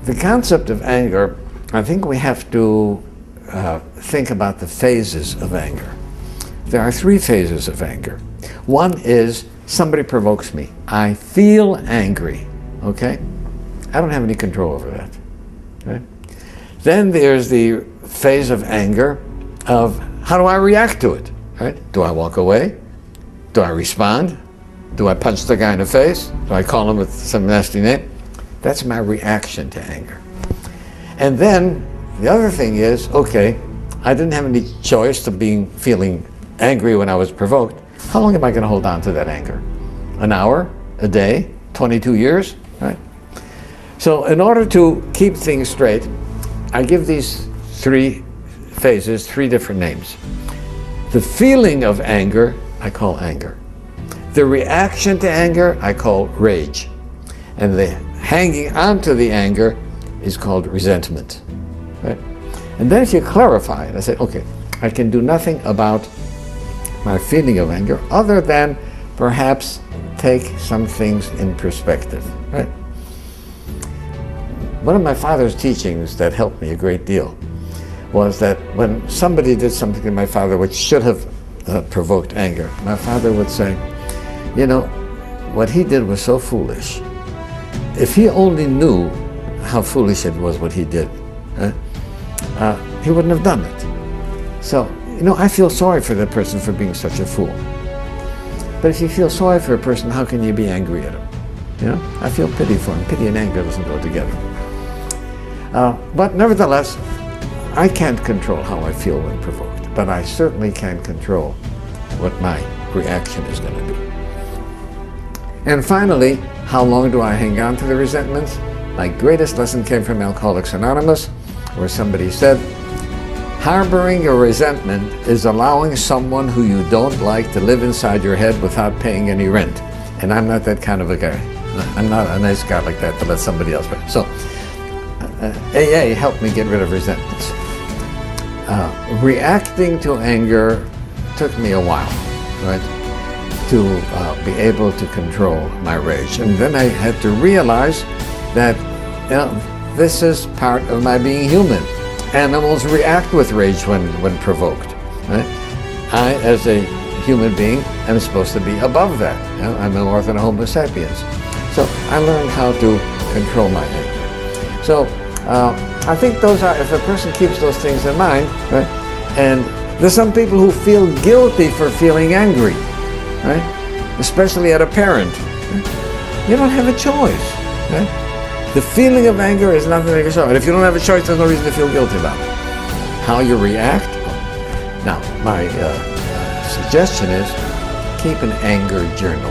the concept of anger, I think we have to think about the phases of anger. There are 3 phases of anger. One is somebody provokes me. I feel angry, okay? I don't have any control over that, right? Then there's the phase of anger of how do I react to it, right? Do I walk away? Do I respond? Do I punch the guy in the face? Do I call him with some nasty name? That's my reaction to anger. And then the other thing is, okay, I didn't have any choice to feeling angry when I was provoked. How long am I going to hold on to that anger? An hour? A day? 22 years? Right? So in order to keep things straight, I give these 3 phases 3 different names. The feeling of anger, I call anger. The reaction to anger, I call rage. And the hanging on to the anger is called resentment. Right? And then if you clarify it, I say, okay, I can do nothing about my feeling of anger other than perhaps take some things in perspective. Right? One of my father's teachings that helped me a great deal was that when somebody did something to my father which should have provoked anger, my father would say, you know, what he did was so foolish. If he only knew how foolish it was what he did, he wouldn't have done it. So, you know, I feel sorry for that person for being such a fool. But if you feel sorry for a person, how can you be angry at him? You know, I feel pity for him. Pity and anger doesn't go together. But nevertheless, I can't control how I feel when provoked, but I certainly can control what my reaction is going to be. And finally, how long do I hang on to the resentments? My greatest lesson came from Alcoholics Anonymous, where somebody said, harboring a resentment is allowing someone who you don't like to live inside your head without paying any rent. And I'm not that kind of a guy. I'm not a nice guy like that to let somebody else pay. So AA helped me get rid of resentments. Reacting to anger took me a while, right, to be able to control my rage. And then I had to realize that, you know, this is part of my being human. Animals react with rage when provoked. Right? I, as a human being, am supposed to be above that. You know, I'm more than a Homo sapiens. So I learned how to control my anger. So I think those are, if a person keeps those things in mind, right? And there's some people who feel guilty for feeling angry, right? Especially at a parent. Right? You don't have a choice, right? The feeling of anger is nothing to control. And if you don't have a choice, there's no reason to feel guilty about it. How you react? Now, my suggestion is keep an anger journal.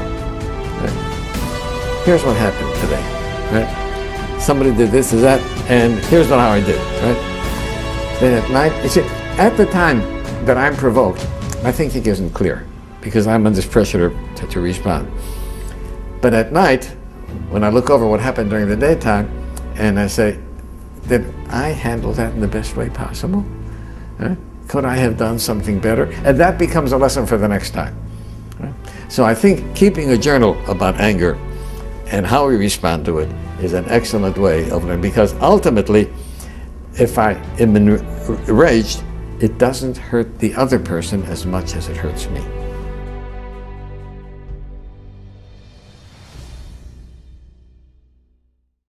Right? Here's what happened today. Right? Somebody did this, is that, and here's how I did. Right? Then at night, you see, at the time that I'm provoked, my thinking isn't clear because I'm under pressure to respond. But at night, when I look over what happened during the daytime, and I say, did I handle that in the best way possible? Right? Could I have done something better? And that becomes a lesson for the next time. Right? So I think keeping a journal about anger and how we respond to it is an excellent way of learning, because ultimately, if I am enraged, it doesn't hurt the other person as much as it hurts me.